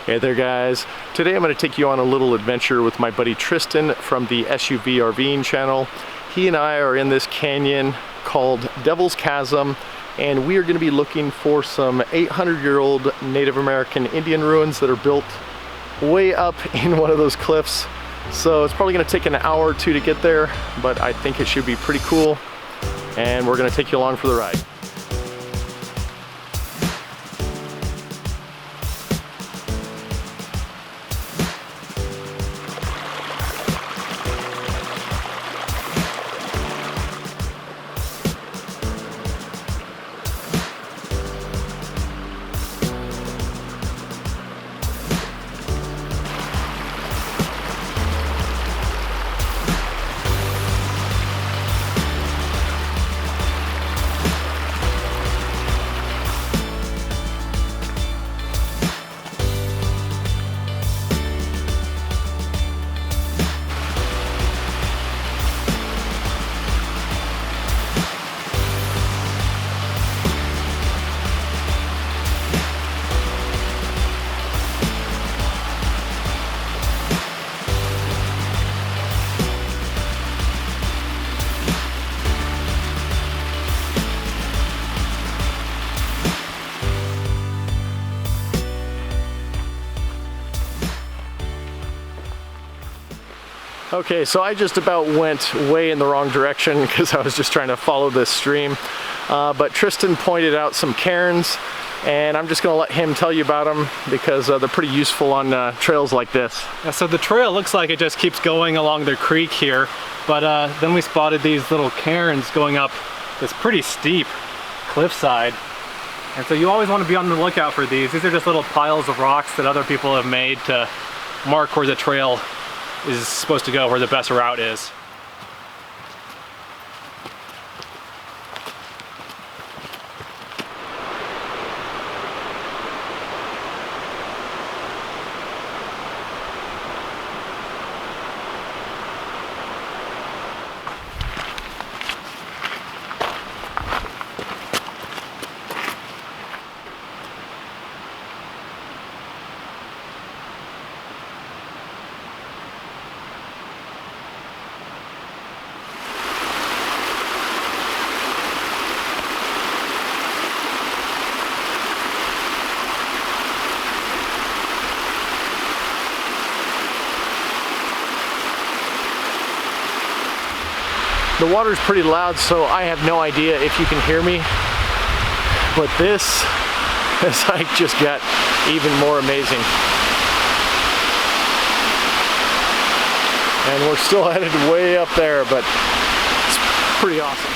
Hey there guys, today I'm going to take you on a little adventure with my buddy Tristan from the SUV RVing channel. He and I are in this canyon called Devil's Chasm, and we are going to be looking for some 800-year-old Native American Indian ruins that are built way up in one of those cliffs. So it's probably going to take an hour or two to get there, but I think it should be pretty cool, and we're going to take you along for the ride. Okay, so I just about went way in the wrong direction because I was just trying to follow this stream. But Tristan pointed out some cairns, and I'm just going to let him tell you about them because they're pretty useful on trails like this. Yeah, so the trail looks like it just keeps going along the creek here, but then we spotted these little cairns going up this pretty steep cliffside. And so you always want to be on the lookout for these. These are just little piles of rocks that other people have made to mark where the trail is supposed to go, where the best route is. The water's pretty loud, so I have no idea if you can hear me, but this hike just got even more amazing. And we're still headed way up there, but it's pretty awesome.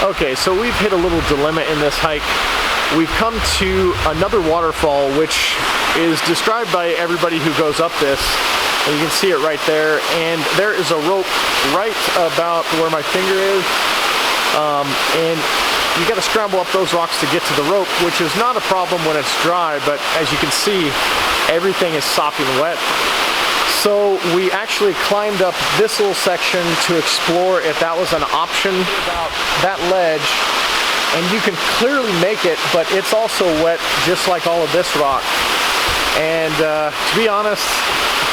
Okay, so we've hit a little dilemma in this hike. We've come to another waterfall, which is described by everybody who goes up this, and you can see it right there. And there is a rope right about where my finger is, and you got to scramble up those rocks to get to the rope, which is not a problem when it's dry, but as you can see, everything is sopping wet. So we actually climbed up this little section to explore if that was an option about that ledge, and you can clearly make it, but it's also wet just like all of this rock. And to be honest,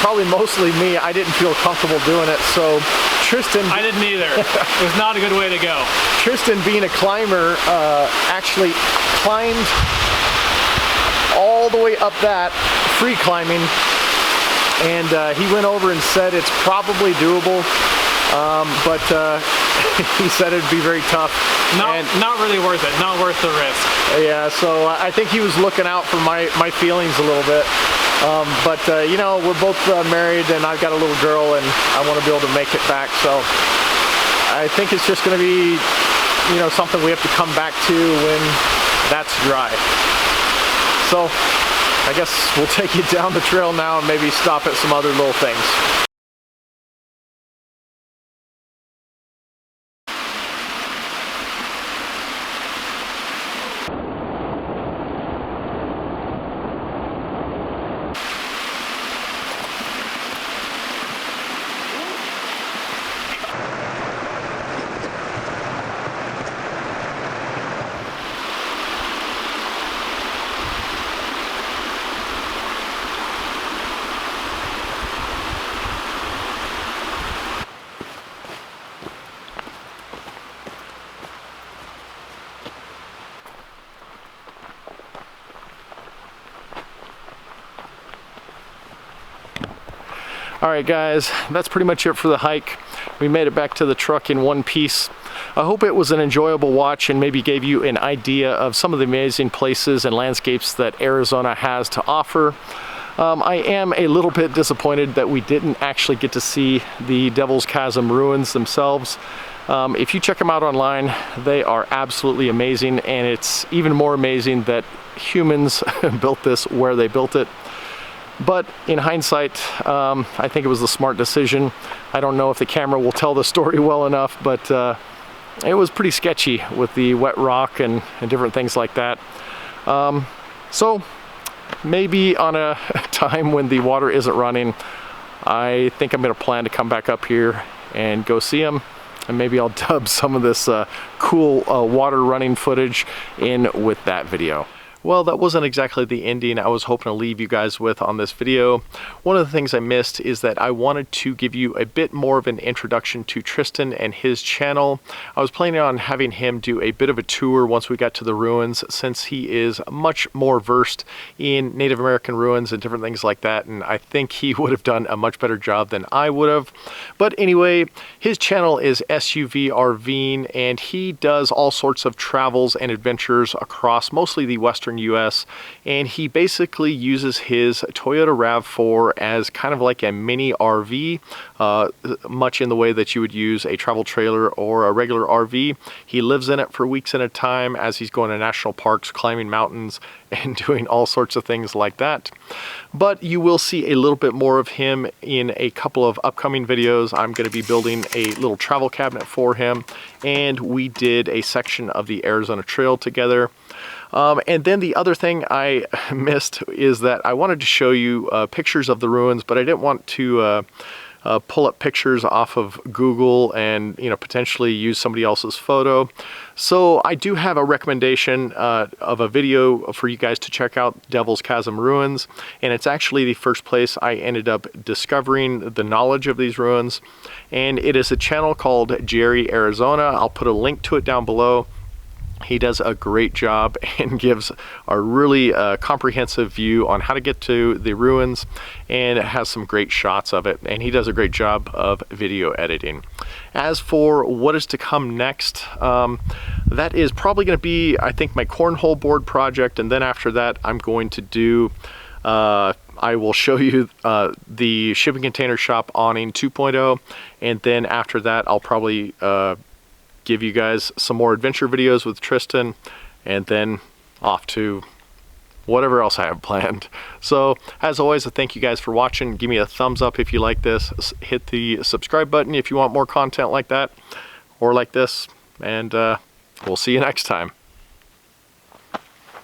probably mostly me, I didn't feel comfortable doing it. So Tristan... I didn't either. It was not a good way to go. Tristan, being a climber, actually climbed all the way up that, free climbing, and he went over and said it's probably doable, but he said it'd be very tough. Not really worth it, not worth the risk. Yeah, so I think he was looking out for my feelings a little bit. But you know, we're both married, and I've got a little girl, and I want to be able to make it back. So I think it's just going to be, you know, something we have to come back to when that's dry. So I guess we'll take you down the trail now and maybe stop at some other little things. Alright guys, that's pretty much it for the hike. We made it back to the truck in one piece. I hope it was an enjoyable watch and maybe gave you an idea of some of the amazing places and landscapes that Arizona has to offer. I am a little bit disappointed that we didn't actually get to see the Devil's Chasm ruins themselves. If you check them out online, they are absolutely amazing, and it's even more amazing that humans built this where they built it. But in hindsight, I think it was a smart decision. I don't know if the camera will tell the story well enough, but it was pretty sketchy with the wet rock and different things like that. So maybe on a time when the water isn't running, I think I'm going to plan to come back up here and go see them. And maybe I'll dub some of this cool water running footage in with that video. Well, that wasn't exactly the ending I was hoping to leave you guys with on this video. One of the things I missed is that I wanted to give you a bit more of an introduction to Tristan and his channel. I was planning on having him do a bit of a tour once we got to the ruins, since he is much more versed in Native American ruins and different things like that, and I think he would have done a much better job than I would have. But anyway, his channel is SUV RVing, and he does all sorts of travels and adventures across mostly the Western US, and he basically uses his Toyota RAV4 as kind of like a mini RV, much in the way that you would use a travel trailer or a regular RV. He lives in it for weeks at a time as he's going to national parks, climbing mountains, and doing all sorts of things like that. But you will see a little bit more of him in a couple of upcoming videos. I'm going to be building a little travel cabinet for him, and we did a section of the Arizona Trail together. And then the other thing I missed is that I wanted to show you pictures of the ruins, but I didn't want to pull up pictures off of Google and, you know, potentially use somebody else's photo. So I do have a recommendation of a video for you guys to check out, Devil's Chasm Ruins, and it's actually the first place I ended up discovering the knowledge of these ruins, and it is a channel called Jerry Arizona. I'll put a link to it down below. He does a great job and gives a really comprehensive view on how to get to the ruins, and it has some great shots of it, and he does a great job of video editing. As for what is to come next, that is probably going to be, I think, my cornhole board project, and then after that I'm going to do I will show you the shipping container shop awning 2.0, and then after that I'll probably give you guys some more adventure videos with Tristan, and then off to whatever else I have planned. So as always, I thank you guys for watching. Give me a thumbs up if you like this. Hit the subscribe button if you want more content like that or like this, and we'll see you next time.